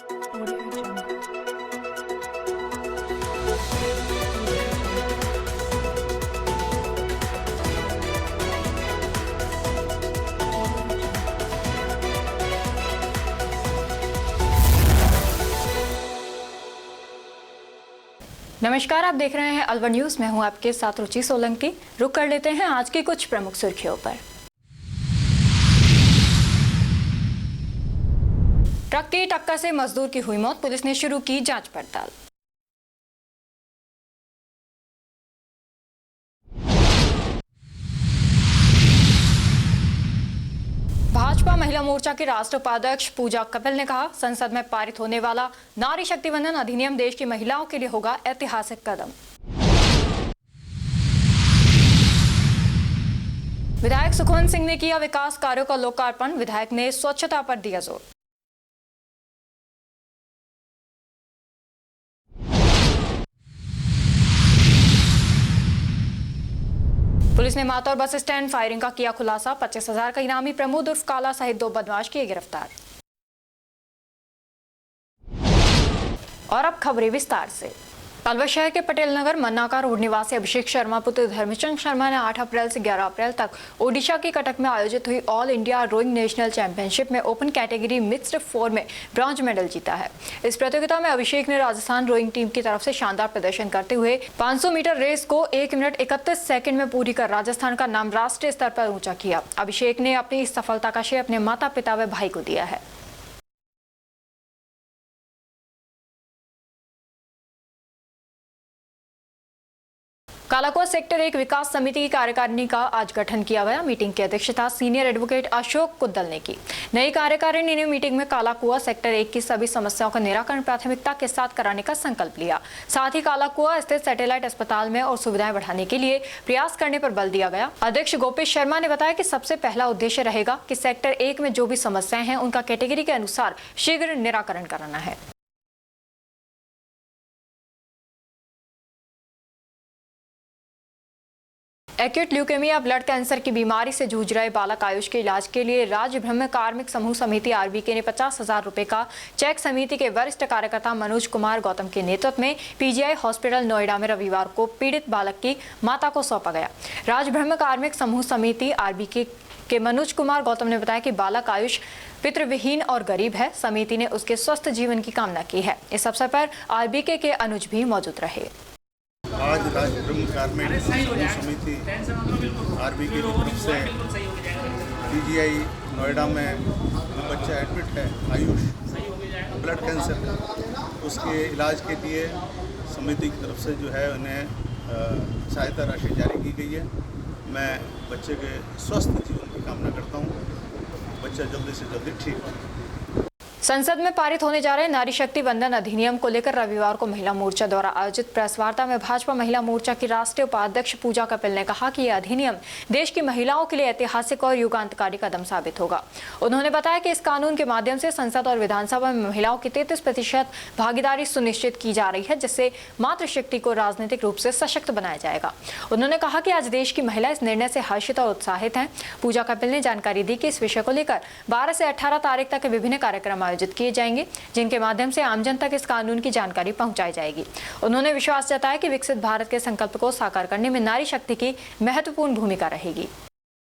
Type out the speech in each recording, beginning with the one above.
Audio Jungle. नमस्कार, आप देख रहे हैं अलवर न्यूज। मैं हूं आपके साथ रुचि सोलंकी। रुक कर लेते हैं आज की कुछ प्रमुख सुर्खियों पर। ट्रक की टक्कर से मजदूर की हुई मौत, पुलिस ने शुरू की जांच पड़ताल। भाजपा महिला मोर्चा की राष्ट्रीय उपाध्यक्ष पूजा कपिल ने कहा, संसद में पारित होने वाला नारी शक्ति वंदन अधिनियम देश की महिलाओं के लिए होगा ऐतिहासिक कदम। विधायक सुखवंत सिंह ने किया विकास कार्यों का लोकार्पण, विधायक ने स्वच्छता पर दिया जोर। पुलिस ने मातौर बस स्टैंड फायरिंग का किया खुलासा, 25,000 का इनामी प्रमोद उर्फ काला सहित 2 बदमाश किए गिरफ्तार। और अब खबरें विस्तार से। अलवर शहर के पटेल नगर मन्नाका रोड निवासी अभिषेक शर्मा पुत्र धर्मचंद शर्मा ने 8 अप्रैल से 11 अप्रैल तक ओडिशा के कटक में आयोजित हुई All India rowing national championship में ओपन कैटेगरी मिक्स्ड 4 में ब्रॉन्ज मेडल जीता है। इस प्रतियोगिता में अभिषेक ने राजस्थान रोइंग टीम की तरफ से शानदार प्रदर्शन करते हुए 500 मीटर रेस को 1 मिनट 31 सेकंड में पूरी कर राजस्थान का नाम राष्ट्रीय स्तर पर ऊंचा किया। अभिषेक ने अपनी इस सफलता का श्रेय अपने माता पिता व भाई को दिया है। कालाकुआ सेक्टर 1 विकास समिति की कार्यकारिणी का आज गठन किया गया। मीटिंग की अध्यक्षता सीनियर एडवोकेट अशोक कुद्दल ने की। नई कार्यकारिणी ने मीटिंग में कालाकुआ सेक्टर 1 की सभी समस्याओं का निराकरण प्राथमिकता के साथ कराने का संकल्प लिया। साथ ही कालाकुआ स्थित सैटेलाइट अस्पताल में और सुविधाएं बढ़ाने के लिए प्रयास करने पर बल दिया गया। अध्यक्ष गोपेश शर्मा ने बताया कि सबसे पहला उद्देश्य रहेगा कि सेक्टर 1 में जो भी समस्याएं हैं उनका कैटेगरी के अनुसार शीघ्र निराकरण कराना है। एक्यूट ल्यूकेमिया ब्लड कैंसर की बीमारी से जूझ रहे बालक आयुष के इलाज के लिए राज्य ब्रह्म कार्मिक समूह समिति आरबीके ने 50,000 रुपए का चेक समिति के वरिष्ठ कार्यकर्ता मनोज कुमार गौतम के नेतृत्व में पीजीआई हॉस्पिटल नोएडा में रविवार को पीड़ित बालक की माता को सौंपा गया। राज्य ब्रह्म कार्मिक समूह समिति आरबीके के मनोज कुमार गौतम ने बताया कि बालक आयुष पितृविहीन और गरीब है। समिति ने उसके स्वस्थ जीवन की कामना की है। इस अवसर पर आरबीके के अनुज भी मौजूद रहे। आज राज्य ब्रह्म कार्मिक समूह समिति आरबीके की तरफ से पीजीआई नोएडा में बच्चा एडमिट है आयुष ब्लड कैंसर, उसके इलाज के लिए समिति की तरफ से जो है उन्हें सहायता राशि जारी की गई है। मैं बच्चे के स्वस्थ जीवन की कामना करता हूँ, बच्चा जल्दी से जल्दी ठीक हो। संसद में पारित होने जा रहे नारी शक्ति वंदन अधिनियम को लेकर रविवार को महिला मोर्चा द्वारा आयोजित प्रेस वार्ता में भाजपा महिला मोर्चा की राष्ट्रीय उपाध्यक्ष पूजा कपिल ने कहा कि यह अधिनियम देश की महिलाओं के लिए ऐतिहासिक और युगांतकारी कदम साबित होगा। उन्होंने बताया कि इस कानून के माध्यम से संसद और विधानसभा में महिलाओं की 33% भागीदारी सुनिश्चित की जा रही है, जिससे मातृशक्ति को राजनीतिक रूप से सशक्त बनाया जाएगा। उन्होंने कहा कि आज देश की महिला इस निर्णय से हर्षित और उत्साहित है। पूजा कपिल ने जानकारी दी कि इस विषय को लेकर 12 से 18 तारीख तक विभिन्न कार्यक्रम आयोजित किए जाएंगे, जिनके माध्यम से आमजन तक इस कानून की जानकारी पहुंचाई जाएगी। उन्होंने विश्वास जताया कि विकसित भारत के संकल्प को साकार करने में नारी शक्ति की महत्वपूर्ण भूमिका रहेगी।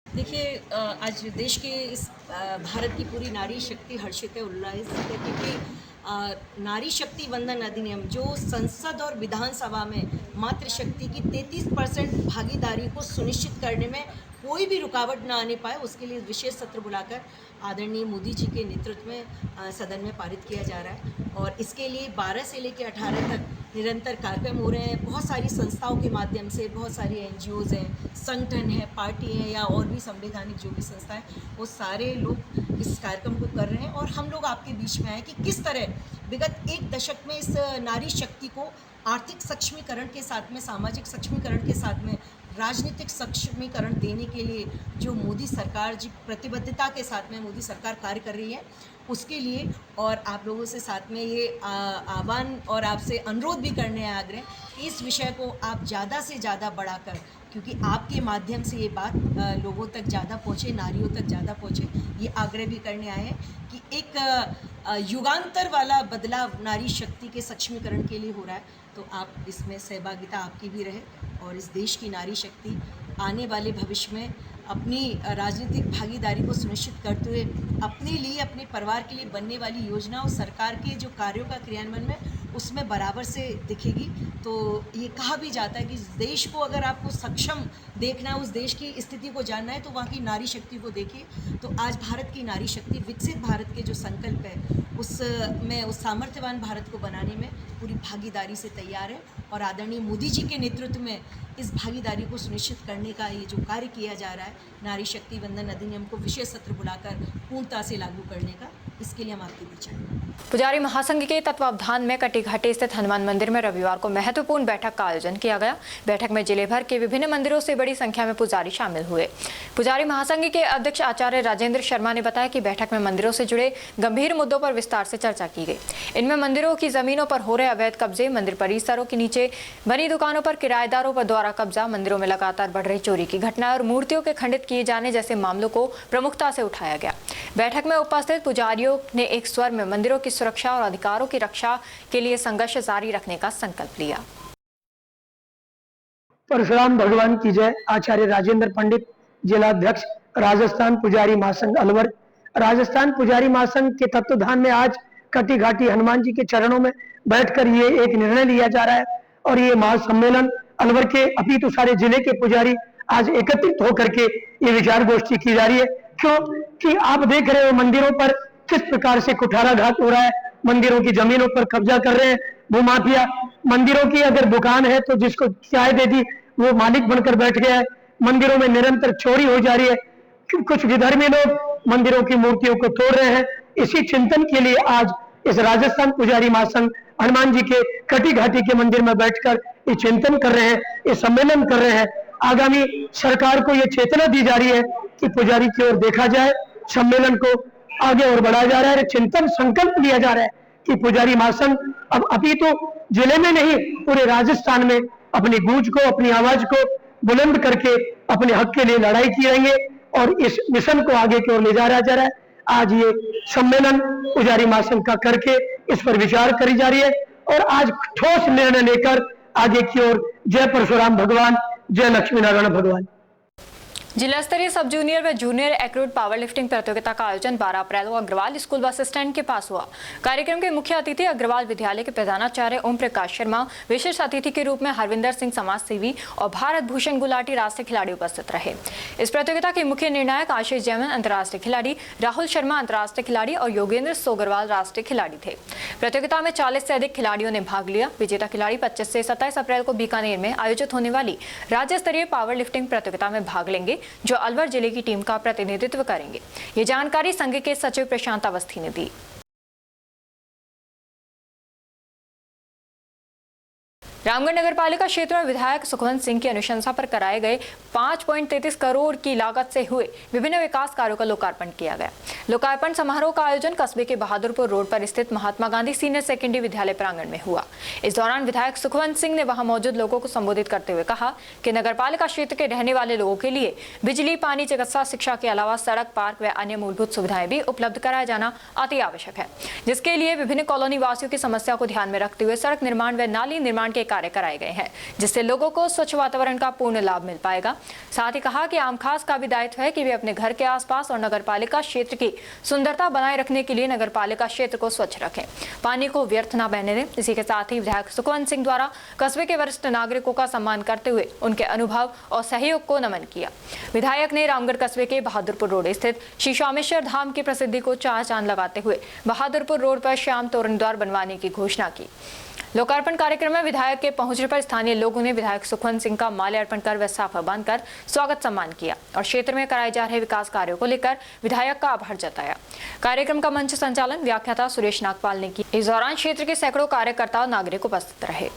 देखिए, आज देश के इस भारत की पूरी नारी शक्ति हर्षित है, उल्लासित है, क्योंकि नारी शक्ति वंदन अधिनियम जो संसद और विधानसभा में मातृशक्ति की 33% भागीदारी को सुनिश्चित करने में कोई भी रुकावट न आने पाए, उसके लिए विशेष सत्र बुलाकर आदरणीय मोदी जी के नेतृत्व में सदन में पारित किया जा रहा है। और इसके लिए 12 से लेकर 18 तक निरंतर कार्यक्रम हो रहे हैं। बहुत सारी संस्थाओं के माध्यम से, बहुत सारी एनजीओज़ हैं, संगठन है, पार्टी हैं या और भी संवैधानिक जो भी संस्था है, वो सारे लोग इस कार्यक्रम को कर रहे हैं। और हम लोग आपके बीच में आए कि किस तरह विगत 1 दशक में इस नारी शक्ति को आर्थिक सक्षमीकरण के साथ में, सामाजिक सक्षमीकरण के साथ में, राजनीतिक सक्षमीकरण देने के लिए जो मोदी सरकार जी प्रतिबद्धता के साथ में मोदी सरकार कार्य कर रही है, उसके लिए और आप लोगों से साथ में ये आह्वान और आपसे अनुरोध भी करने हैं, आग्रह, इस विषय को आप ज़्यादा से ज़्यादा बढ़ाकर क्योंकि आपके माध्यम से ये बात लोगों तक ज़्यादा पहुँचे, नारियों तक ज़्यादा पहुँचे, ये आग्रह भी करने आए हैं कि एक युगांतर वाला बदलाव नारी शक्ति के सक्षमीकरण के लिए हो रहा है। तो आप इसमें सहभागिता आपकी भी रहे और इस देश की नारी शक्ति आने वाले भविष्य में अपनी राजनीतिक भागीदारी को सुनिश्चित करते हुए अपने लिए, अपने परिवार के लिए बनने वाली योजना और सरकार के जो कार्यों का क्रियान्वयन में उसमें बराबर से दिखेगी। तो ये कहा भी जाता है कि इस देश को अगर आपको सक्षम देखना है, उस देश की स्थिति को जानना है, तो वहाँ की नारी शक्ति को देखिए। तो आज भारत की नारी शक्ति विकसित भारत के जो संकल्प है उसमें उस सामर्थ्यवान भारत को बनाने में पूरी भागीदारी से तैयार है और आदरणीय मोदी जी के नेतृत्व में इस भागीदारी को सुनिश्चित करने का ये जो कार्य किया जा रहा है, नारी शक्ति वंदन अधिनियम को विशेष सत्र बुलाकर पूर्णता से लागू करने का, इसके लिए हम आपके बीच आए। पुजारी महासंघ के तत्वावधान में कटिघाटी स्थित हनुमान मंदिर में रविवार को महत्वपूर्ण बैठक का आयोजन किया गया। बैठक में जिले भर के विभिन्न मंदिरों से बड़ी संख्या में पुजारी शामिल हुए। पुजारी महासंघ के अध्यक्ष आचार्य राजेंद्र शर्मा ने बताया कि बैठक में मंदिरों से जुड़े गंभीर मुद्दों पर विस्तार से चर्चा की गई। इनमें मंदिरों की जमीनों पर हो रहे अवैध कब्जे, मंदिर परिसरों के नीचे बनी दुकानों पर किराएदारों पर द्वारा कब्जा, मंदिरों में लगातार बढ़ रही चोरी की घटनाएं और मूर्तियों के खंडित किए जाने जैसे मामलों को प्रमुखता से उठाया गया। बैठक में उपस्थित पुजारियों ने एक स्वर में मंदिरों की सुरक्षा और अधिकारों की रक्षा के लिए संघर्ष जारी रखने का संकल्प लिया। परशुराम भगवान की जय। आचार्य राजेंद्र पंडित, जिलाध्यक्ष राजस्थान पुजारी महासंघ अलवर। राजस्थान पुजारी महासंघ के तत्वाधान में आज कटिघाटी हनुमान जी के चरणों में बैठकर ये एक निर्णय लिया जा रहा है और ये महासम्मेलन अलवर के अपितु सारे जिले के पुजारी आज एकत्रित होकर के ये विचार गोष्ठी की जा रही है। क्यों कि आप देख रहे हो मंदिरों पर किस प्रकार से कुठाराघात हो रहा है, मंदिरों की जमीनों पर कब्जा कर रहे हैं भूमाफिया। मंदिरों की अगर दुकान है तो जिसको चाय दे दी वो मालिक बनकर बैठ गया है। मंदिरों में निरंतर चोरी हो जा रही है। कुछ विधर्मी लोग मंदिरों की मूर्तियों को तोड़ रहे हैं। इसी चिंतन के लिए आज इस राजस्थान पुजारी महासंघ हनुमान जी के कटिघाटी के मंदिर में बैठकर ये चिंतन कर रहे हैं, ये सम्मेलन कर रहे हैं। आगामी सरकार को ये चेतना दी जा रही है कि पुजारी की ओर देखा जाए, सम्मेलन को आगे और बढ़ाया जा रहा है। चिंतन संकल्प लिया जा रहा है कि पुजारी महासंघ अब अभी तो जिले में नहीं पूरे राजस्थान में अपनी गूंज को, अपनी आवाज को बुलंद करके अपने हक के लिए लड़ाई की रहेंगे और इस मिशन को आगे की ओर ले जाया जा रहा है। आज ये सम्मेलन पुजारी महासंघ का करके इस पर विचार करी जा रही है और आज ठोस निर्णय लेकर आगे की ओर जय परशुराम भगवान, जय लक्ष्मी नारायण भगवान। जिला स्तरीय सब जूनियर व जूनियर एक्रूट पावर लिफ्टिंग प्रतियोगिता का आयोजन 12 अप्रैल को अग्रवाल स्कूल बस स्टैंड के पास हुआ। कार्यक्रम के मुख्य अतिथि अग्रवाल विद्यालय के प्रधानाचार्य ओम प्रकाश शर्मा, विशेष अतिथि के रूप में हरविंदर सिंह समाज सेवी और भारत भूषण गुलाटी राष्ट्रीय खिलाड़ी उपस्थित रहे। इस प्रतियोगिता के मुख्य निर्णायक आशीष जैमन अंतर्राष्ट्रीय खिलाड़ी, राहुल शर्मा अंतर्राष्ट्रीय खिलाड़ी और योगेंद्र सोगरवाल राष्ट्रीय खिलाड़ी थे। प्रतियोगिता में 40 से अधिक खिलाड़ियों ने भाग लिया। विजेता खिलाड़ी 25 से 27 अप्रैल को बीकानेर में आयोजित होने वाली राज्य स्तरीय पावर लिफ्टिंग प्रतियोगिता में भाग लेंगे, जो अलवर जिले की टीम का प्रतिनिधित्व करेंगे। ये जानकारी संघ के सचिव प्रशांत अवस्थी ने दी। रामगढ़ नगरपालिका क्षेत्र में विधायक सुखवंत सिंह की अनुशंसा पर कराए गए 5.33 करोड़ की लागत से हुए विभिन्न विकास कार्यों का लोकार्पण किया गया। लोकार्पण समारोह का आयोजन कस्बे के बहादुरपुर रोड पर स्थित महात्मा गांधी सीनियर सेकेंडरी विद्यालय प्रांगण में हुआ। इस दौरान विधायक सुखवंत सिंह ने वहां मौजूद लोगों को संबोधित करते हुए कहा कि नगरपालिका क्षेत्र के रहने वाले लोगों के लिए बिजली, पानी, चिकित्सा, शिक्षा के अलावा सड़क, पार्क व अन्य मूलभूत सुविधाएं भी उपलब्ध कराया जाना अति आवश्यक है, जिसके लिए विभिन्न कॉलोनी वासियों की समस्या को ध्यान में रखते हुए सड़क निर्माण व नाली निर्माण के कार्य कराए गए हैं, जिससे लोगों को स्वच्छ वातावरण का पूर्ण लाभ मिल पाएगा। साथ ही कहा कि आम खास का भी दायित्व है कि वे अपने घर के आसपास और नगरपालिका क्षेत्र की सुंदरता बनाए रखने के लिए नगरपालिका क्षेत्र को स्वच्छ रखें, पानी को व्यर्थ न बहने दें। इसी के साथ ही विधायक सुखवंत सिंह द्वारा कस्बे के वरिष्ठ नागरिकों का सम्मान करते हुए उनके अनुभव और सहयोग को नमन किया। विधायक ने रामगढ़ कस्बे के बहादुरपुर रोड स्थित श्री श्यामेश्वर धाम की प्रसिद्धि को चार चांद लगाते हुए बहादुरपुर रोड पर श्याम तोरण द्वार बनवाने की घोषणा की। लोकार्पण कार्यक्रम में विधायक के पहुंचने पर स्थानीय लोगों ने विधायक सुखवंत सिंह का माल्यार्पण कर व साफा बांधकर स्वागत सम्मान किया और क्षेत्र में कराए जा रहे विकास कार्यों को लेकर विधायक का आभार जताया। कार्यक्रम का मंच संचालन व्याख्याता सुरेश नागपाल ने किया। इस दौरान क्षेत्र के सैकड़ों कार्यकर्ता और नागरिक उपस्थित रहे।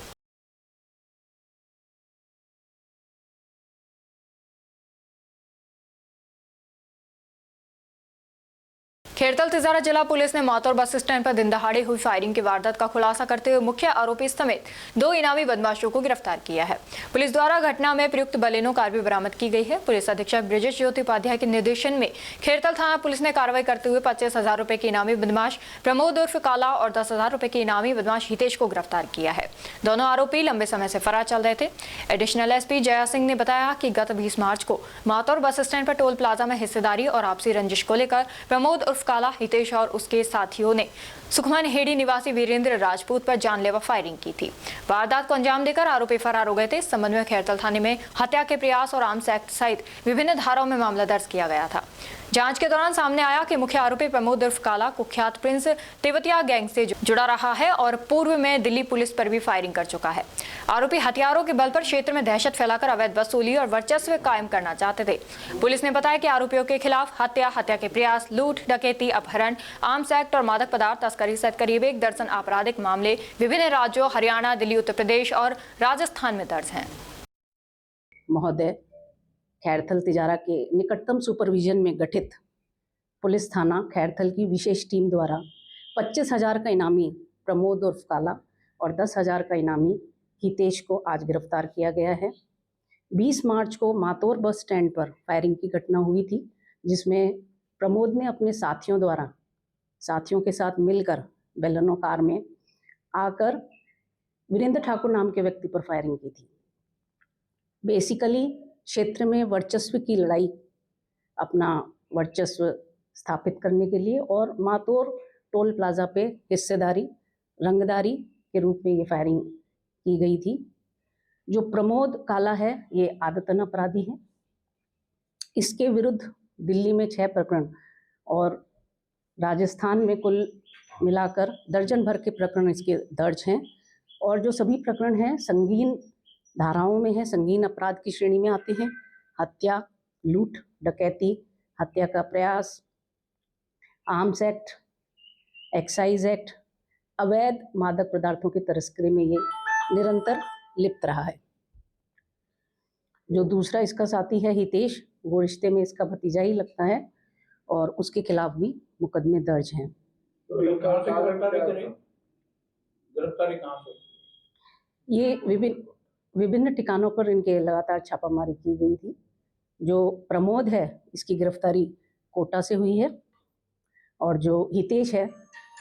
खेड़ता खैरथल तिजारा जिला पुलिस ने मातौर बस स्टैंड पर दिन दहाड़े हुई फायरिंग की वारदात का खुलासा करते हुए मुख्य आरोपी समेत 2 इनामी बदमाशों को गिरफ्तार किया है। पुलिस द्वारा घटना में प्रयुक्त बलेनो कार भी बरामद की गई है। पुलिस अधीक्षक ब्रजेश ज्योति उपाध्याय के निर्देशन में खैरथल थाना पुलिस ने कार्रवाई करते हुए 25,000 रुपए के इनामी बदमाश प्रमोद उर्फ काला और 10,000 रुपए के इनामी बदमाश हितेश को गिरफ्तार किया है। दोनों आरोपी लंबे समय से फरार चल रहे थे। एडिशनल एसपी जया सिंह ने बताया कि गत 20 मार्च को मातौर बस स्टैंड पर टोल प्लाजा में हिस्सेदारी और आपसी रंजिश को लेकर प्रमोद उर्फ काला, हितेश और उसके साथियों ने सुखमन हेड़ी निवासी वीरेंद्र राजपूत पर जानलेवा फायरिंग की थी। वारदात को अंजाम देकर आरोपी फरार हो गए थे। इस संबंध में खैरथल थाने में हत्या के प्रयास और आर्म्स एक्ट सहित विभिन्न धाराओं में मामला दर्ज किया गया था। जांच के दौरान सामने आया कि मुख्य आरोपी प्रमोद उर्फ काला कुख्यात प्रिंस तेवतिया गैंग से जुड़ा रहा है और पूर्व में दिल्ली पुलिस पर भी फायरिंग कर चुका है। आरोपी हथियारों के बल पर क्षेत्र में दहशत फैलाकर अवैध वसूली और वर्चस्व कायम करना चाहते थे। पुलिस ने बताया कि आरोपियों के खिलाफ हत्या के प्रयास, लूट, डकैती, अपहरण, आर्म्स एक्ट और मादक पदार्थ तस्करी सहित करीब 1 दर्जन आपराधिक मामले विभिन्न राज्यों हरियाणा, दिल्ली, उत्तर प्रदेश और राजस्थान में दर्ज हैं। महोदय, खैरथल तिजारा के निकटतम सुपरविजन में गठित पुलिस थाना खैरथल की विशेष टीम द्वारा 25,000 का इनामी प्रमोद उर्फ काला और 10,000 का इनामी हितेश को आज गिरफ्तार किया गया है। 20 मार्च को मातौर बस स्टैंड पर फायरिंग की घटना हुई थी, जिसमें प्रमोद ने अपने साथियों के साथ मिलकर बेलेनो कार में आकर वीरेंद्र ठाकुर नाम के व्यक्ति पर फायरिंग की थी। बेसिकली क्षेत्र में वर्चस्व की लड़ाई, अपना वर्चस्व स्थापित करने के लिए और मातौर टोल प्लाजा पे हिस्सेदारी, रंगदारी के रूप में ये फायरिंग की गई थी। जो प्रमोद काला है ये आदतन अपराधी है। इसके विरुद्ध दिल्ली में 6 प्रकरण और राजस्थान में कुल मिलाकर दर्जन भर के प्रकरण इसके दर्ज हैं और जो सभी प्रकरण हैं संगीन धाराओं में है, संगीन अपराध की श्रेणी में आते हैं। हत्या, लूट, डकैती, हत्या का प्रयास, आर्म्स एक्ट, एक्साइज एक्ट, अवैध मादक पदार्थों की तस्करी में ये निरंतर लिप्त रहा है। जो दूसरा इसका साथी है हितेश, वो रिश्ते में इसका भतीजा ही लगता है और उसके खिलाफ भी मुकदमे दर्ज हैं। गिरफ्तारी कहाँ से? ये विभिन्न ठिकानों पर इनके लगातार छापामारी की गई थी। जो प्रमोद है इसकी गिरफ्तारी कोटा से हुई है और जो हितेश है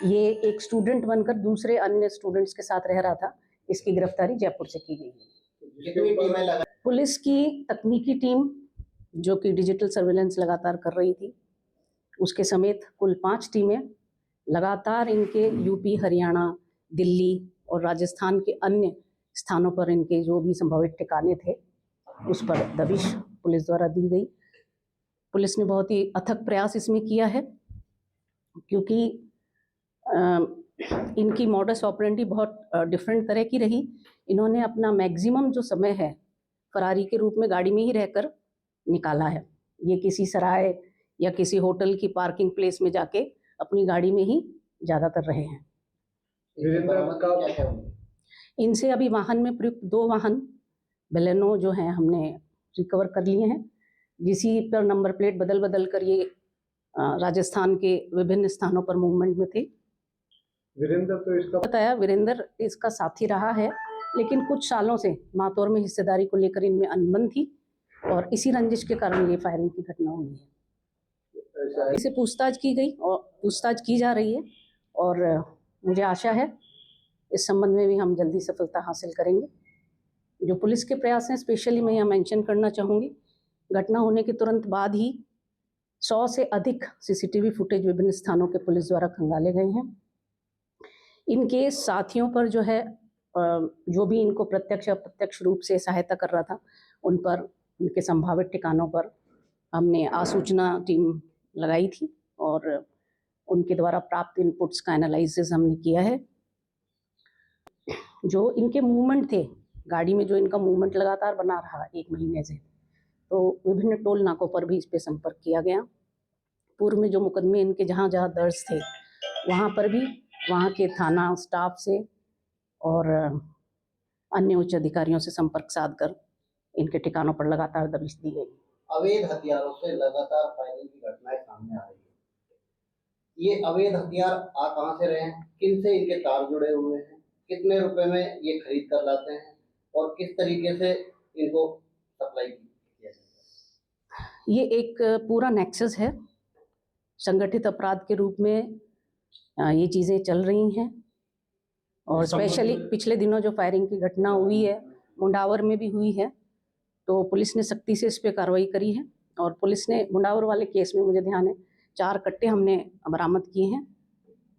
ये एक स्टूडेंट बनकर दूसरे अन्य स्टूडेंट्स के साथ रह रहा था। इसकी गिरफ्तारी जयपुर से की गई है। पुलिस की तकनीकी टीम जो कि डिजिटल सर्विलेंस लगातार कर रही थी, उसके समेत कुल 5 टीमें लगातार इनके यूपी, हरियाणा, दिल्ली और राजस्थान के अन्य स्थानों पर इनके जो भी संभावित ठिकाने थे उस पर दबिश पुलिस द्वारा दी गई। पुलिस ने बहुत ही अथक प्रयास इसमें किया है क्योंकि इनकी मॉडस ऑपरेंडी बहुत डिफरेंट तरह की रही। इन्होंने अपना मैक्सिमम जो समय है फरारी के रूप में गाड़ी में ही रहकर निकाला है। ये किसी सराय या किसी होटल की पार्किंग प्लेस में जाके अपनी गाड़ी में ही ज़्यादातर रहे हैं। इनसे अभी वाहन में प्रयुक्त 2 वाहन बेलेनो जो हैं हमने रिकवर कर लिए हैं, जिसी पर नंबर प्लेट बदल कर ये राजस्थान के विभिन्न स्थानों पर मूवमेंट में थे। वीरेंद्र तो इसका बताया, वीरेंद्र इसका साथी रहा है, लेकिन कुछ सालों से मातौर में हिस्सेदारी को लेकर इनमें अनबन थी और इसी रंजिश के कारण ये फायरिंग की घटना हुई है। इसे पूछताछ की गई और पूछताछ की जा रही है और मुझे आशा है इस संबंध में भी हम जल्दी सफलता हासिल करेंगे। जो पुलिस के प्रयास हैं, स्पेशली मैं यहाँ मेंशन करना चाहूँगी, घटना होने के तुरंत बाद ही 100 से अधिक सीसीटीवी फुटेज विभिन्न स्थानों के पुलिस द्वारा खंगाले गए हैं। इनके साथियों पर जो है जो भी इनको प्रत्यक्ष अप्रत्यक्ष रूप से सहायता कर रहा था, उन पर, उनके संभावित ठिकानों पर हमने आसूचना टीम लगाई थी और उनके द्वारा प्राप्त इनपुट्स का एनालिसिस हमने किया है। जो इनके मूवमेंट थे, गाड़ी में जो इनका मूवमेंट लगातार बना रहा 1 महीने से, तो विभिन्न टोल नाकों पर भी इस पे संपर्क किया गया। पूर्व में जो मुकदमे इनके जहाँ दर्ज थे वहाँ पर भी वहाँ के थाना स्टाफ से और अन्य उच्च अधिकारियों से संपर्क साधकर इनके ठिकानों पर लगातार दबिश दी गई। अवैध हथियारों से लगातार फायरिंग की घटनाएं सामने आ रही है। ये अवैध हथियार आ कहाँ से रहे हैं, किन से इनके तार जुड़े हुए हैं, कितने रुपए में ये खरीद कर लाते हैं और किस तरीके से इनको सप्लाई किया जाता है। ये एक पूरा नेक्सस है, संगठित अपराध के रूप में ये चीज़ें चल रही हैं। और स्पेशली पिछले दिनों जो फायरिंग की घटना हुई है मुंडावर में भी हुई है, तो पुलिस ने सख्ती से इस पर कार्रवाई करी है। और पुलिस ने मुंडावर वाले केस में मुझे ध्यान है 4 कट्टे हमने बरामद किए हैं।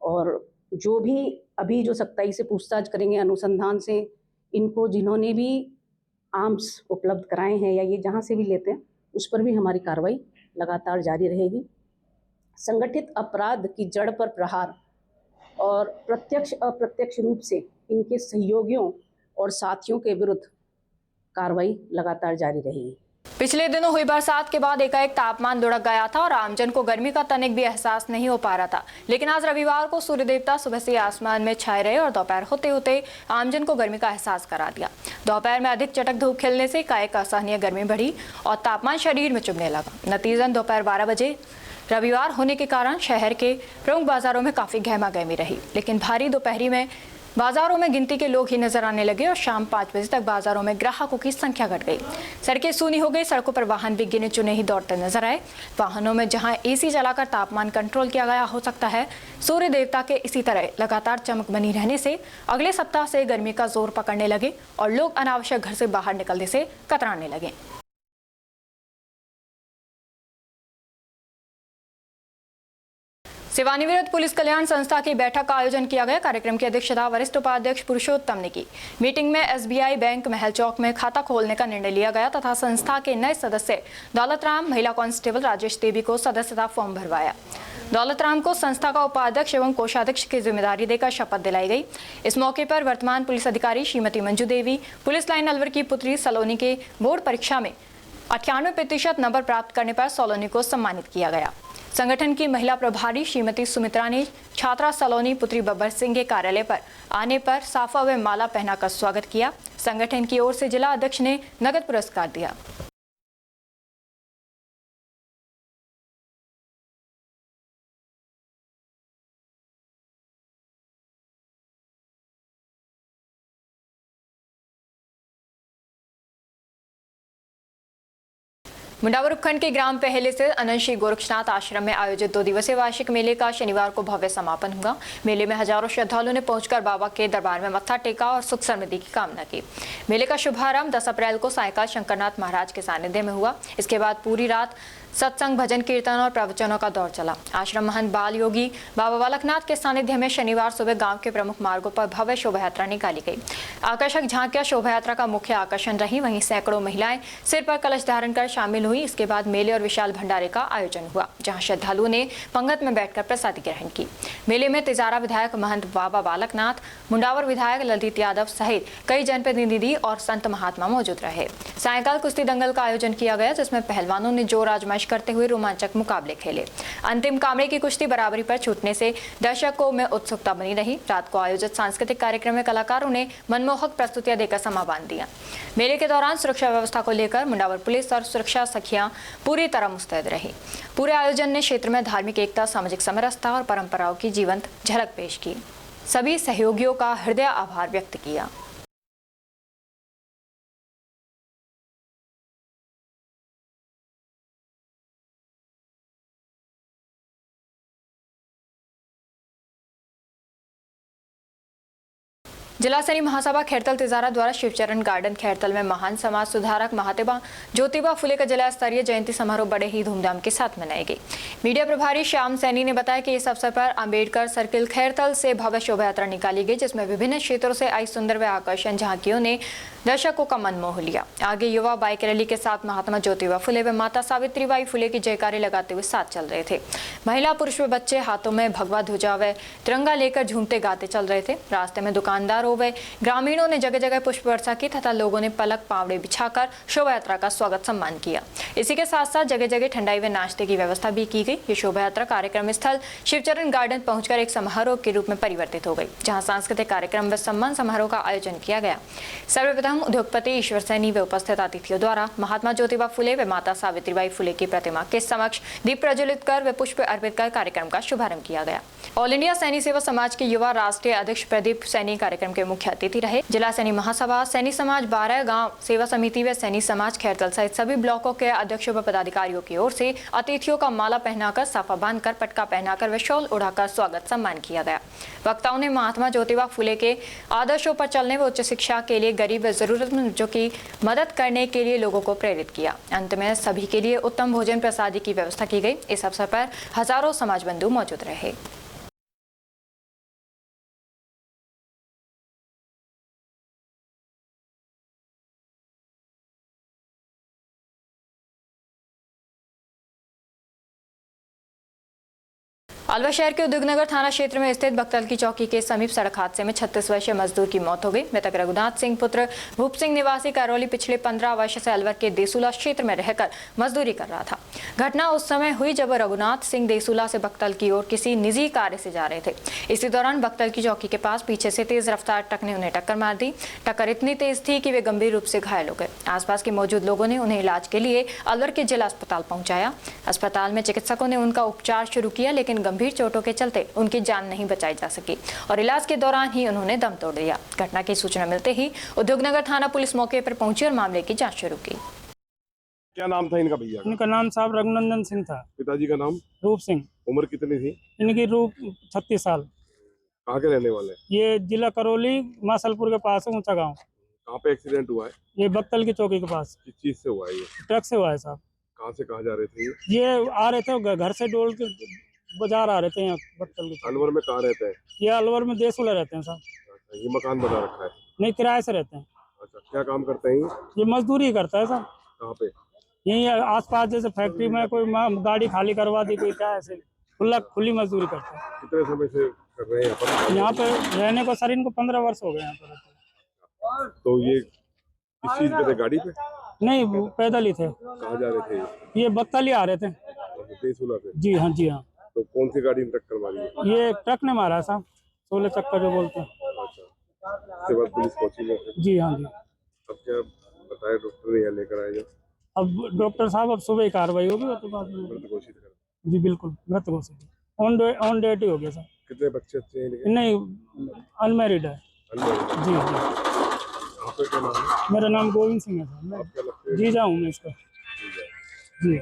और जो भी अभी जो सख्ताई से पूछताछ करेंगे अनुसंधान से, इनको जिन्होंने भी आर्म्स उपलब्ध कराए हैं या ये जहाँ से भी लेते हैं उस पर भी हमारी कार्रवाई लगातार जारी रहेगी। संगठित अपराध की जड़ पर प्रहार और प्रत्यक्ष अप्रत्यक्ष रूप से इनके सहयोगियों और साथियों के विरुद्ध कार्रवाई लगातार जारी रहेगी। पिछले दिनों हुई बरसात के बाद एकाएक तापमान लुढ़क गया था और आमजन को गर्मी का तनिक भी एहसास नहीं हो पा रहा था। लेकिन आज रविवार को सूर्य देवता सुबह से आसमान में छाए रहे और दोपहर होते होते आमजन को गर्मी का एहसास करा दिया। दोपहर में अधिक चटक धूप खिलने से एकाएक असहनीय गर्मी बढ़ी और तापमान शरीर में चुभने लगा। नतीजन दोपहर 12 बजे रविवार होने के कारण शहर के प्रमुख बाजारों में काफी गहमागहमी रही। लेकिन भारी दोपहरी में बाजारों में गिनती के लोग ही नजर आने लगे और शाम 5 बजे तक बाजारों में ग्राहकों की संख्या घट गई। सड़कें सूनी हो गई, सड़कों पर वाहन भी गिने चुने ही दौड़ते नजर आए। वाहनों में जहां एसी चलाकर तापमान कंट्रोल किया गया हो सकता है, सूर्य देवता के इसी तरह लगातार चमक बनी रहने से अगले सप्ताह से गर्मी का जोर पकड़ने लगे और लोग अनावश्यक घर से बाहर निकलने से कतराने लगे। सेवानिवृत्त पुलिस कल्याण संस्था की बैठक का आयोजन किया गया। कार्यक्रम की अध्यक्षता वरिष्ठ उपाध्यक्ष पुरुषोत्तम ने की। मीटिंग में एसबीआई बैंक महल चौक में खाता खोलने का निर्णय लिया गया तथा संस्था के नए सदस्य दौलतराम, महिला कांस्टेबल राजेश देवी को सदस्यता फॉर्म भरवाया। दौलतराम को संस्था का उपाध्यक्ष एवं कोषाध्यक्ष की जिम्मेदारी देकर शपथ दिलाई गई। इस मौके पर वर्तमान पुलिस अधिकारी श्रीमती मंजू देवी, पुलिस लाइन अलवर की पुत्री सलोनी के बोर्ड परीक्षा में 98% नंबर प्राप्त करने पर सलोनी को सम्मानित किया गया। संगठन की महिला प्रभारी श्रीमती सुमित्रा ने छात्रा सलोनी पुत्री बब्बर सिंह के कार्यालय पर आने पर साफा व माला पहनाकर स्वागत किया। संगठन की ओर से जिला अध्यक्ष ने नगद पुरस्कार दिया। मुंडावर उपखंड के ग्राम पहले से अनंत श्री गोरक्षनाथ आश्रम में आयोजित 2 दिवसीय वार्षिक मेले का शनिवार को भव्य समापन हुआ। मेले में हजारों श्रद्धालुओं ने पहुंचकर बाबा के दरबार में मत्था टेका और सुख समृद्धि की कामना की। मेले का शुभारंभ 10 अप्रैल को सायकाल शंकरनाथ महाराज के सानिध्य में हुआ। इसके बाद पूरी रात सत्संग, भजन कीर्तन और प्रवचनों का दौर चला। आश्रम महंत बाल योगी बाबा बालकनाथ के सानिध्य में शनिवार सुबह गांव के प्रमुख मार्गों पर भव्य शोभा यात्रा निकाली गई। आकर्षक झांकियां शोभा यात्रा का मुख्य आकर्षण रही। वहीं सैकड़ों महिलाएं सिर पर कलश धारण कर शामिल हुई। इसके बाद मेले और विशाल भंडारे का आयोजन हुआ, जहां श्रद्धालुओं ने पंगत में बैठकर प्रसादी ग्रहण की। मेले में तिजारा विधायक महंत बाबा बालकनाथ, मुंडावर विधायक ललित यादव सहित कई जनप्रतिनिधि और संत महात्मा मौजूद रहे। सायकाल कुश्ती दंगल का आयोजन किया गया, जिसमें पहलवानों ने जोर आजमाइश करते हुए रोमांचक मुकाबले खेले। अंतिम कामड़े की कुश्ती बराबरी पर छूटने से दर्शकों में उत्सुकता बनी रही। रात को आयोजित सांस्कृतिक कार्यक्रम में कलाकारों ने मनमोहक प्रस्तुतियां देकर समा बांध दिया। मेले के दौरान सुरक्षा व्यवस्था को लेकर मुंडावर पुलिस और सुरक्षा सखियां पूरी तरह मुस्तैद रही। पूरे आयोजन ने क्षेत्र में धार्मिक एकता, सामाजिक समरसता और परंपराओं की जीवंत झलक पेश की। सभी सहयोगियों का हृदय आभार व्यक्त किया। जिला स्तरीय महासभा खैरतल तिजारा द्वारा शिवचरण गार्डन खैरतल में महान समाज सुधारक महात्मा ज्योतिबा फुले का जिला स्तरीय जयंती समारोह बड़े ही धूमधाम के साथ मनाई गई। मीडिया प्रभारी श्याम सैनी ने बताया कि इस अवसर पर अंबेडकर सर्किल खैरतल से भव्य शोभा यात्रा निकाली गई, जिसमें विभिन्न क्षेत्रों से आई सुंदर व आकर्षण झांकियों ने दर्शकों का मन मोह लिया। आगे युवा बाइक रैली के साथ महात्मा ज्योतिबा फुले व माता सावित्रीबाई फुले की जयकारे लगाते हुए साथ चल रहे थे। महिला, पुरुष व बच्चे हाथों में भगवा ध्वजा व तिरंगा लेकर झूमते गाते चल रहे थे। रास्ते में दुकानदार तैयार हो गए। ग्रामीणों ने जगह जगह पुष्प वर्षा की तथा लोगों ने पलक पावड़े बिछाकर शोभा यात्रा का स्वागत सम्मान किया। इसी के साथ साथ जगह जगह ठंडाई व नाश्ते की व्यवस्था भी की गई। ये शोभा यात्रा कार्यक्रम स्थल शिवचरण गार्डन पहुंचकर एक समारोह के रूप में परिवर्तित हो गई, जहां सांस्कृतिक कार्यक्रम व सम्मान समारोह का आयोजन किया गया। सर्वप्रथम उद्योगपति ईश्वर सैनी व उपस्थित अतिथियों द्वारा महात्मा ज्योतिबा फुले व माता सावित्रीबाई फुले की प्रतिमा के समक्ष दीप प्रज्वलित कर व पुष्प अर्पित कर कार्यक्रम का शुभारंभ किया गया। ऑल इंडिया सैनी सेवा समाज के युवा राष्ट्रीय अध्यक्ष प्रदीप सैनी कार्यक्रम के मुख्य अतिथि रहे। जिला सैनी महासभा, सैनी समाज 12 गांव सेवा समिति व सैनी समाज खैरतल सहित सभी ब्लॉकों के अध्यक्षों व पदाधिकारियों की ओर से अतिथियों का माला पहनाकर, साफा बांधकर, पटका पहनाकर व शॉल उड़ाकर स्वागत सम्मान किया गया। वक्ताओं ने महात्मा ज्योतिबा फुले के आदर्शों पर चलने व उच्च शिक्षा के लिए गरीब व जरूरतमंदों की मदद करने के लिए लोगों को प्रेरित किया। अंत में सभी के लिए उत्तम भोजन प्रसादी की व्यवस्था की गई। इस अवसर पर हजारों समाज बंधु मौजूद रहे। अलवर शहर के उद्योगनगर थाना क्षेत्र में स्थित बख्तल की चौकी के समीप सड़क हादसे में 36 वर्षीय मजदूर की मौत हो गई। मृतक रघुनाथ सिंह पुत्र भूप सिंह निवासी करौली पिछले 15 वर्ष से अलवर के देसुला क्षेत्र में रहकर मजदूरी कर रहा था। घटना उस समय हुई जब रघुनाथ सिंह देसुला से बख्तल की ओर किसी निजी कार्य से जा रहे थे। इसी दौरान बख्तल की चौकी के पास पीछे से तेज रफ्तार ट्रक ने उन्हें टक्कर मार दी। टक्कर इतनी तेज थी कि वे गंभीर रूप से घायल हो गए। आसपास के मौजूद लोगों ने उन्हें इलाज के लिए अलवर के जिला अस्पताल पहुंचाया। अस्पताल में चिकित्सकों ने उनका उपचार शुरू किया, लेकिन गंभीर चोटों के चलते उनकी जान नहीं बचाई जा सकी और इलाज के दौरान ही उन्होंने दम तोड़ दिया। घटना की सूचना मिलते ही उद्योगनगर थाना पुलिस मौके पर पहुंची और मामले की जांच शुरू की। क्या नाम था इनका भैया? इनका नाम साहब रघुनंदन सिंह था। पिताजी का नाम? रूप सिंह। उम्र कितनी थी इनकी रूप 36 साल। कहाँ के रहने वाले? ये जिला करौली मासलपुर के पास है, ऊंचा गांव। कहाँ पे एक्सीडेंट हुआ है? ये बख्तल की चौकी के पास। किस चीज से हुआ है ये? ट्रक से हुआ है साहब। कहाँ से कहाँ जा रहे थे ये आ रहे थे घर से डोल के बाजार आ रहे थे यहाँ बख्तल की। अलवर में कहाँ रहते हैं? ये अलवर में देसुला रहते हैं साहब। अच्छा, ये मकान बना रखा है? नहीं, किराए से रहते हैं। अच्छा, क्या काम करते हैं ये मजदूरी करता है साहब। कहाँ पे? यही आसपास जैसे फैक्ट्री में कोई गाड़ी खाली करवा दी, कोई क्या ऐसे खुली मजदूरी करता है। कितने समय से कर रहे हैं यहाँ पे रहने को सर इनको 15 वर्ष हो गए यहाँ पर। तो ये किस चीज पे थे? गाड़ी पे? नहीं, वो पैदल ही थे। कहाँ जा रहे थे? ये बख्तल ही आ रहे थे। देसुला से? जी हाँ, जी हाँ। तो कौन सी गाड़ी ने टक्कर मारी है? ये ट्रक ने मारा है साहब, 16 चक्कर जो बोलते हैं। अच्छा, उसके बाद पुलिस पहुंची मौके? जी हाँ जी। अब क्या बताया डॉक्टर ने? यहाँ लेकर आए जो? अब डॉक्टर साहब अब सुबह ही कार्रवाई होगी, तो बाद में। मृत घोषित कर? जी बिल्कुल, मृत घोषित। ऑन डेट ही हो गया सर। कितने बच्चे अच्छे हैं इनके? नहीं, अनमैरिड है। अनमैरिड? जी। आपका क्या नाम है? मेरा नाम गोविंद सिंह है सर। आप क्या लगते हैं? जीजा हूँ मैं इसका। जी।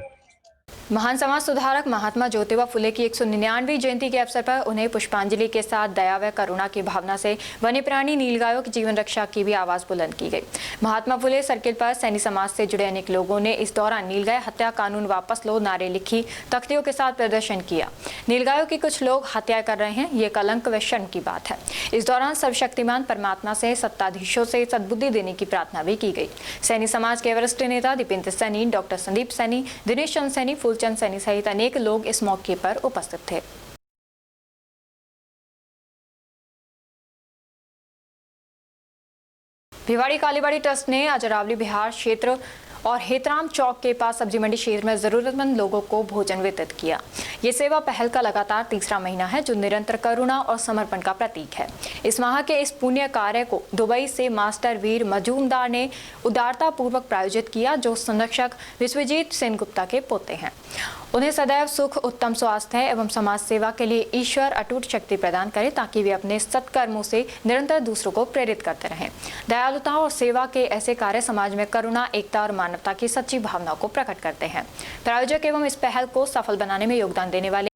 महान समाज सुधारक महात्मा ज्योतिबा फुले की 199वीं जयंती के अवसर पर उन्हें पुष्पांजलि के साथ दया व करुणा की भावना से वन्य प्राणी नीलगायों की जीवन रक्षा की भी आवाज बुलंद की गई। महात्मा फुले सर्किल पर सैनी समाज से जुड़े अनेक लोगों ने इस दौरान नीलगाय हत्या कानून वापस लो नारे लिखी तख्तियों के साथ प्रदर्शन किया। नीलगायों की कुछ लोग हत्या कर रहे हैं, ये कलंक व शर्म की बात है। इस दौरान सर्वशक्तिमान परमात्मा से सत्ताधीशों से सद्बुद्धि देने की प्रार्थना भी की गई। सैनी समाज के वरिष्ठ नेता दीपेंद्र सैनी, डॉक्टर संदीप सैनी, दिनेश चंद सैनी, फूलचंद सैनी सहित अनेक लोग इस मौके पर उपस्थित थे। भिवाड़ी कालीबाड़ी ट्रस्ट ने अजरावली बिहार क्षेत्र और हेतराम चौक के पास सब्जी मंडी क्षेत्र में जरूरतमंद लोगों को भोजन वितरित किया। ये सेवा पहल का लगातार तीसरा महीना है, जो निरंतर करुणा और समर्पण का प्रतीक है। इस माह के इस पुण्य कार्य को दुबई से मास्टर वीर मजूमदार ने उदारता पूर्वक प्रायोजित किया, जो संरक्षक विश्वजीत सेनगुप्ता के पोते हैं। उन्हें सदैव सुख, उत्तम स्वास्थ्य एवं समाज सेवा के लिए ईश्वर अटूट शक्ति प्रदान करे, ताकि वे अपने सत्कर्मों से निरंतर दूसरों को प्रेरित करते रहें। दयालुता और सेवा के ऐसे कार्य समाज में करुणा, एकता और मानवता की सच्ची भावना को प्रकट करते हैं। प्रायोजक एवं इस पहल को सफल बनाने में योगदान देने वाले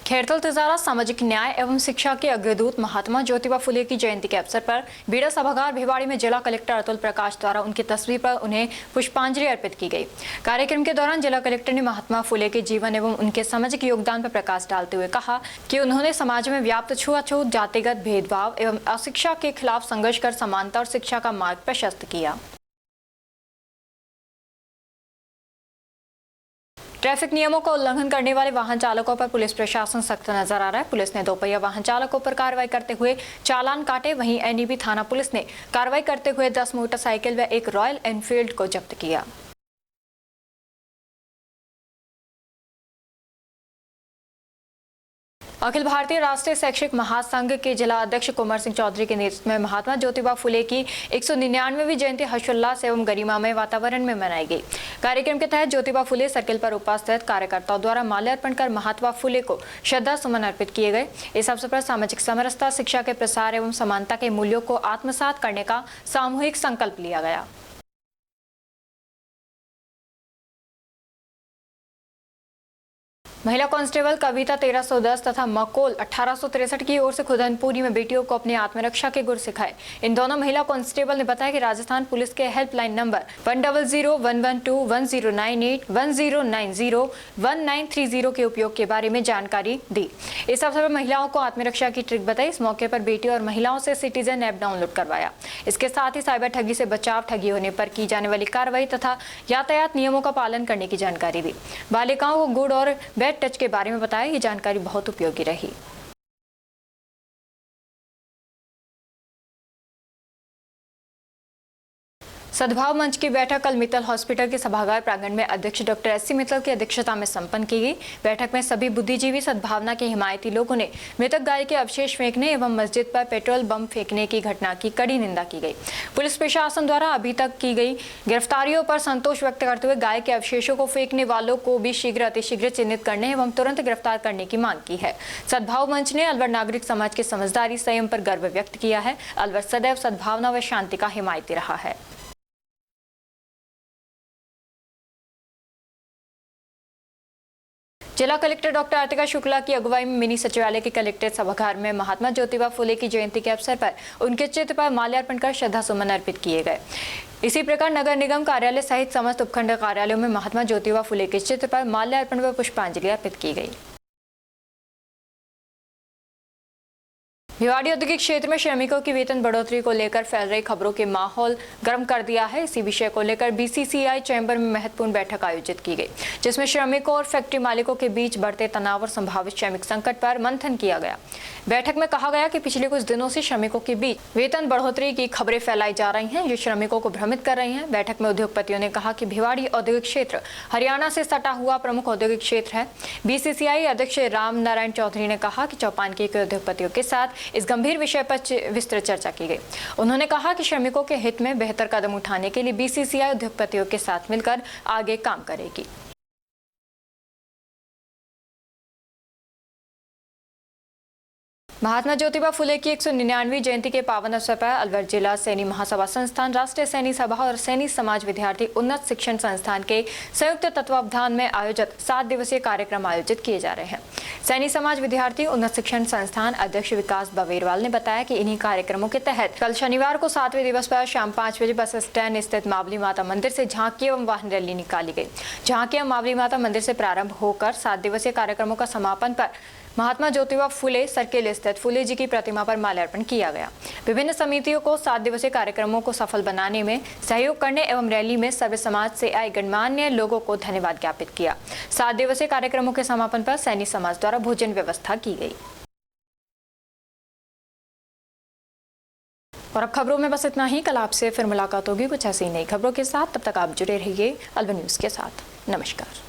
खैरतल तिजारा सामाजिक न्याय एवं शिक्षा के अग्रदूत महात्मा ज्योतिबा फुले की जयंती के अवसर पर बीड़ा सभागार भिवाड़ी में जिला कलेक्टर अतुल प्रकाश द्वारा उनकी तस्वीर पर उन्हें पुष्पांजलि अर्पित की गई। कार्यक्रम के दौरान जिला कलेक्टर ने महात्मा फुले के जीवन एवं उनके सामाजिक योगदान पर प्रकाश डालते हुए कहा कि उन्होंने समाज में व्याप्त छुआछूत, जातिगत भेदभाव एवं अशिक्षा के खिलाफ संघर्ष कर समानता और शिक्षा का मार्ग प्रशस्त किया। ट्रैफिक नियमों का उल्लंघन करने वाले वाहन चालकों पर पुलिस प्रशासन सख्त नजर आ रहा है। पुलिस ने दोपहिया वाहन चालकों पर कार्रवाई करते हुए चालान काटे। वहीं एनईबी थाना पुलिस ने कार्रवाई करते हुए 10 मोटरसाइकिल व एक रॉयल एनफील्ड को जब्त किया। अखिल भारतीय राष्ट्रीय शैक्षिक महासंघ के जिला अध्यक्ष कुंवर सिंह चौधरी के नेतृत्व में महात्मा ज्योतिबा फुले की 199वीं जयंती हर्षोल्लास एवं गरिमामय वातावरण में मनाई गई। कार्यक्रम के तहत ज्योतिबा फुले सर्किल पर उपस्थित कार्यकर्ताओं द्वारा माल्यार्पण कर महात्मा फुले को श्रद्धा सुमन अर्पित किए गए। इस अवसर पर सामाजिक समरसता, शिक्षा के प्रसार एवं समानता के मूल्यों को आत्मसात करने का सामूहिक संकल्प लिया गया। महिला कांस्टेबल कविता 1310 तथा मकोल 1863 की ओर से खुदनपुरी में बेटियों को अपने आत्मरक्षा के गुर सिखाए। इन दोनों महिला कांस्टेबल ने बताया कि राजस्थान पुलिस के हेल्पलाइन नंबर 100-112-1098, 1090, 1930 के उपयोग के बारे में जानकारी दी। इस अवसर पर महिलाओं को आत्मरक्षा की ट्रिक बताई। इस मौके पर बेटियों और महिलाओं से सिटीजन ऐप डाउनलोड करवाया। इसके साथ ही साइबर ठगी से बचाव, ठगी होने पर की जाने वाली कार्रवाई तथा यातायात नियमों का पालन करने की जानकारी दी। बालिकाओं को गुड और बैड टच के बारे में बताया। ये जानकारी बहुत उपयोगी रही। सद्भाव मंच की बैठक कल मित्तल हॉस्पिटल के सभागार प्रांगण में अध्यक्ष डॉक्टर एस सी मित्तल की अध्यक्षता में संपन्न की गई। बैठक में सभी बुद्धिजीवी सद्भावना के हिमायती लोगों ने मृतक गाय के अवशेष फेंकने एवं मस्जिद पर पेट्रोल बम फेंकने की घटना की कड़ी निंदा की गई। पुलिस प्रशासन द्वारा अभी तक की गई गिरफ्तारियों पर संतोष व्यक्त करते हुए गाय के अवशेषों को फेंकने वालों को भी शीघ्र अतिशीघ्र चिन्हित करने एवं तुरंत गिरफ्तार करने की मांग की है। सद्भाव मंच ने अलवर नागरिक समाज की समझदारी, संयम पर गर्व व्यक्त किया है। अलवर सदैव सद्भावना व शांति का हिमायती रहा है। जिला कलेक्टर डॉक्टर आर्तिका शुक्ला की अगुवाई में मिनी सचिवालय के कलेक्ट्रेट सभागार में महात्मा ज्योतिबा फुले की जयंती के अवसर पर उनके चित्र पर माल्यार्पण कर श्रद्धा सुमन अर्पित किए गए। इसी प्रकार नगर निगम कार्यालय सहित समस्त उपखंड कार्यालयों में महात्मा ज्योतिबा फुले के चित्र पर माल्यार्पण व पुष्पांजलि अर्पित की गई। भिवाड़ी औद्योगिक क्षेत्र में श्रमिकों की वेतन बढ़ोतरी को लेकर फैल रही खबरों के माहौल गर्म कर दिया है। इसी विषय को लेकर बीसीसीआई चैम्बर में महत्वपूर्ण बैठक आयोजित की गई, जिसमें श्रमिकों और फैक्ट्री मालिकों के बीच बढ़ते तनाव और संभावित श्रमिक संकट पर मंथन किया गया। बैठक में कहा गया कि पिछले कुछ दिनों से श्रमिकों के बीच वेतन बढ़ोतरी की खबरें फैलाई जा रही हैं, जो श्रमिकों को भ्रमित कर रही हैं। बैठक में उद्योगपतियों ने कहा कि भिवाड़ी औद्योगिक क्षेत्र हरियाणा से सटा हुआ प्रमुख औद्योगिक क्षेत्र है। बीसीसीआई अध्यक्ष राम नारायण चौधरी ने कहा कि चौपानकी के उद्योगपतियों के साथ इस गंभीर विषय पर विस्तृत चर्चा की गई। उन्होंने कहा कि श्रमिकों के हित में बेहतर कदम उठाने के लिए बीसीसीआई उद्योगपतियों के साथ मिलकर आगे काम करेगी। महात्मा ज्योतिबा फुले की 199वीं जयंती के पावन अवसर पर अलवर जिला सैनी महासभा संस्थान, राष्ट्रीय सैनी सभा और सैनी समाज विद्यार्थी उन्नत शिक्षण संस्थान के संयुक्त तत्वावधान में आयोजित 7 दिवसीय कार्यक्रम आयोजित किए जा रहे हैं। सैनी समाज विद्यार्थी उन्नत शिक्षण संस्थान अध्यक्ष विकास बवेरवाल ने बताया कि इन्हीं कार्यक्रमों के तहत कल शनिवार को 7वें दिवस पर शाम 5 बजे बस स्टैंड स्थित मावली माता मंदिर से झांकी एवं वाहन रैली निकाली गई। झांकी एवं मावली माता मंदिर से प्रारंभ होकर 7 दिवसीय कार्यक्रमों का समापन पर महात्मा ज्योतिबा फुले सर्किल स्थित फुले जी की प्रतिमा पर माल्यार्पण किया गया। विभिन्न समितियों को 7 दिवसीय कार्यक्रमों को सफल बनाने में सहयोग करने एवं रैली में सभी समाज से आए गणमान्य लोगों को धन्यवाद ज्ञापित किया। 7 दिवसीय कार्यक्रमों के समापन पर सैनी समाज द्वारा भोजन व्यवस्था की गई। और अब खबरों में बस इतना ही। कल आपसे फिर मुलाकात होगी कुछ ऐसी नई खबरों के साथ। तब तक आप जुड़े रहिए अलवर न्यूज के साथ। नमस्कार।